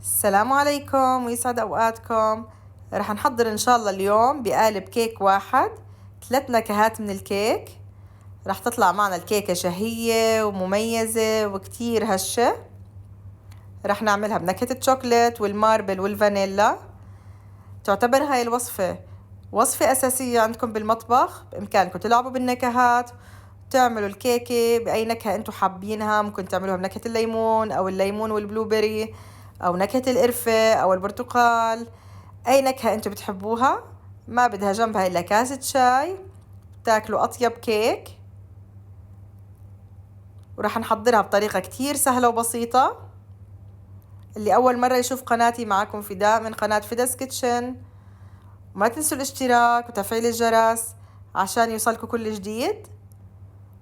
السلام عليكم ويسعد أوقاتكم. رح نحضر إن شاء الله اليوم بقالب كيك واحد 3 نكهات من الكيك. رح تطلع معنا الكيكة شهية ومميزة وكتير هشة. رح نعملها بنكهة الشوكولات والماربل والفانيلا. تعتبر هاي الوصفة وصفة أساسية عندكم بالمطبخ. بإمكانكم تلعبوا بالنكهات، تعملوا الكيكة بأي نكهة انتوا حابينها. ممكن تعملوها بنكهة الليمون أو الليمون والبلوبري أو نكهة القرفة أو البرتقال. أي نكهة انتوا بتحبوها، ما بدها جنبها إلا كاسة شاي، تاكلوا أطيب كيك. وراح نحضرها بطريقة كتير سهلة وبسيطة. اللي أول مرة يشوف قناتي، معكم فداء من قناة فيدا's كيتشن. وما تنسوا الاشتراك وتفعيل الجرس عشان يوصلكوا كل جديد.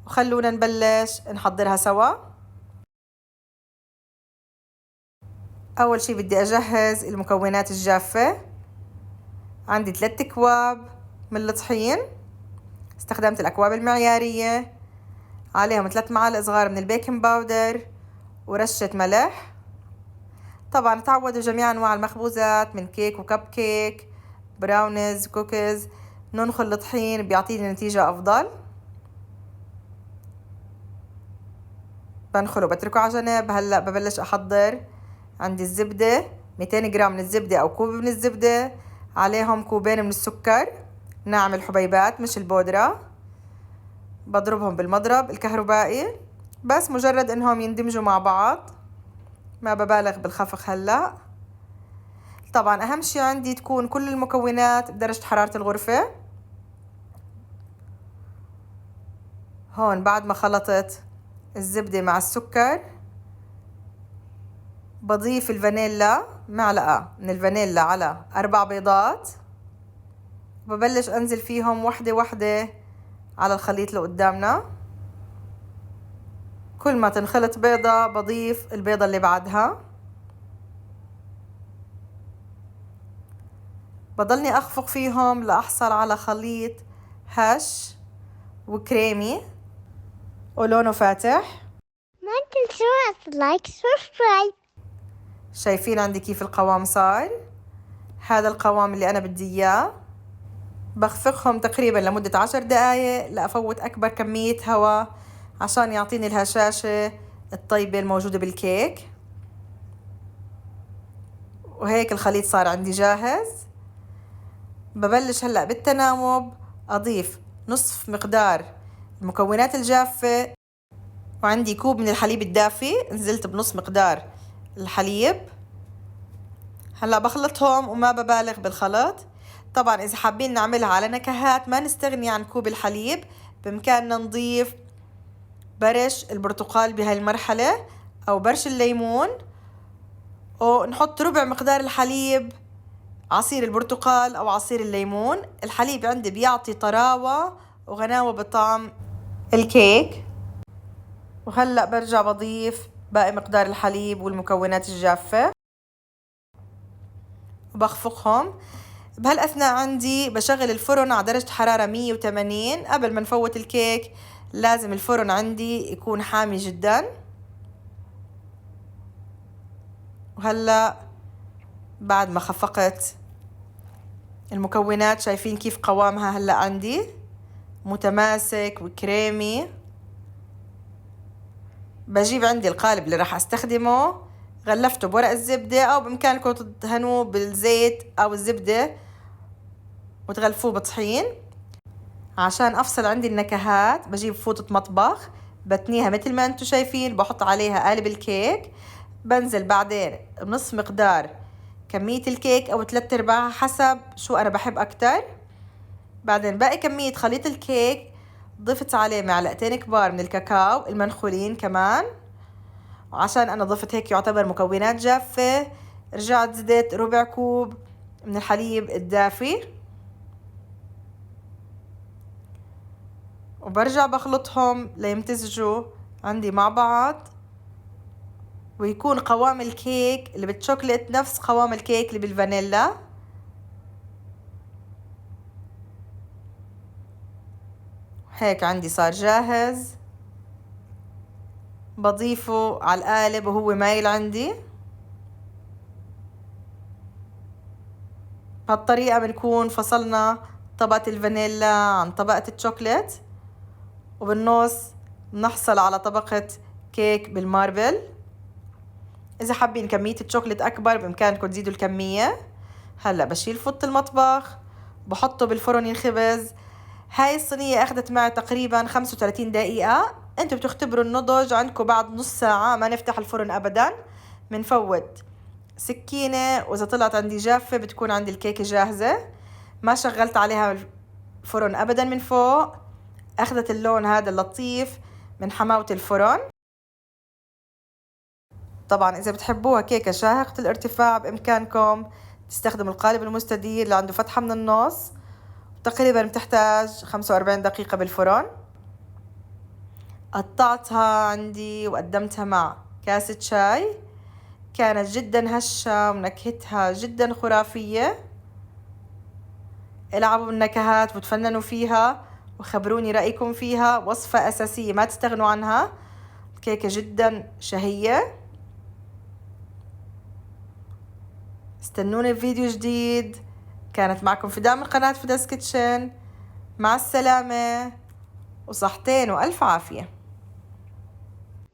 وخلونا نبلش نحضرها سوا. أول شي بدي أجهز المكونات الجافة. عندي 3 أكواب من الطحين، استخدمت الأكواب المعيارية، عليهم 3 معالق صغار من البيكنج باودر ورشة ملح. طبعا تعودوا جميع أنواع المخبوزات من كيك وكب كيك براونيز كوكيز ننخل الطحين بيعطيني نتيجة أفضل. بنخله بتركه على جنب. هلأ ببلش أحضر. عندي الزبدة 200 جرام من الزبدة أو كوب من الزبدة، عليهم كوبين من السكر ناعم الحبيبات مش البودرة. بضربهم بالمضرب الكهربائي بس مجرد انهم يندمجوا مع بعض، ما ببالغ بالخفق. هلأ طبعا أهم شي عندي تكون كل المكونات بدرجة حرارة الغرفة. هون بعد ما خلطت الزبدة مع السكر بضيف الفانيلا، معلقة من الفانيلا على 4 بيضات. ببلش أنزل فيهم وحدة وحدة على الخليط اللي قدامنا. كل ما تنخلط بيضة بضيف البيضة اللي بعدها. بضلني أخفق فيهم لأحصل على خليط هش وكريمي ولونه فاتح. ما تنسوا لايك سبسكرايب. شايفين عندي كيف القوام صار؟ هذا القوام اللي أنا بدي إياه. بخفقهم تقريبا لمدة 10 دقايق لأفوت أكبر كمية هواء عشان يعطيني الهشاشة الطيبة الموجودة بالكيك. وهيك الخليط صار عندي جاهز. ببلش هلأ بالتناوب أضيف نصف مقدار المكونات الجافة، وعندي كوب من الحليب الدافي نزلت بنص مقدار الحليب. هلأ بخلطهم وما ببالغ بالخلط. طبعا إذا حابين نعملها على نكهات ما نستغني عن كوب الحليب، بإمكاننا نضيف برش البرتقال بهاي المرحلة أو برش الليمون، ونحط ربع مقدار الحليب عصير البرتقال أو عصير الليمون. الحليب عندي بيعطي طراوة وغناوة بطعم الكيك. وهلأ برجع بضيف باقي مقدار الحليب والمكونات الجافة وبخفقهم. بهالأثناء عندي بشغل الفرن على درجة حرارة 180. قبل ما نفوت الكيك لازم الفرن عندي يكون حامي جدا. وهلأ بعد ما خفقت المكونات شايفين كيف قوامها هلأ عندي متماسك وكريمي. بجيب عندي القالب اللي راح استخدمه، غلفته بورق الزبدة أو بإمكانكم تدهنوه بالزيت أو الزبدة وتغلفوه بطحين. عشان أفصل عندي النكهات بجيب فوطة مطبخ بتنيها مثل ما انتو شايفين، بحط عليها قالب الكيك. بنزل بعدين بنص مقدار كمية الكيك أو 3/4 حسب شو أنا بحب أكتر. بعدين باقي كمية خليط الكيك ضفت عليه معلقتين كبار من الكاكاو المنخولين كمان. وعشان أنا ضفت هيك يعتبر مكونات جافة، رجعت زدت ربع كوب من الحليب الدافي وبرجع بخلطهم ليمتزجوا عندي مع بعض، ويكون قوام الكيك اللي بالشوكولات نفس قوام الكيك اللي بالفانيلا. هيك عندي صار جاهز. بضيفه على القالب وهو مايل عندي. بهالطريقة بنكون فصلنا طبقة الفانيلا عن طبقة الشوكولات، وبالنص بنحصل على طبقة كيك بالماربل. إذا حابين كمية الشوكولات أكبر بإمكانكم تزيدوا الكمية. هلأ بشيل فوط المطبخ، بحطه بالفرن ينخبز. هاي الصينية أخذت معي تقريبا 35 دقيقة. أنتوا بتختبروا النضج عندكم بعد نص ساعة، ما نفتح الفرن أبدا، منفوت سكينة، وإذا طلعت عندي جافة بتكون عندي الكيكة جاهزة. ما شغلت عليها الفرن أبدا من فوق، أخذت اللون هذا اللطيف من حماوة الفرن. طبعا إذا بتحبوها كيكة شاهقة الارتفاع بإمكانكم تستخدموا القالب المستدير اللي عنده فتحة من النص. تقريبا بتحتاج 45 دقيقة بالفرن. قطعتها عندي وقدمتها مع كاسة شاي، كانت جدا هشة ونكهتها جدا خرافية. العبوا بالنكهات وتفننوا فيها وخبروني رأيكم فيها. وصفة أساسية ما تستغنوا عنها، الكيكة جدا شهية. استنوني في فيديو جديد. كانت معكم فداء من قناة فدا's كيتشن. مع السلامة وصحتين وألف عافية.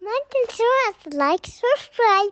ما تنسوا لايك سبسكرايب.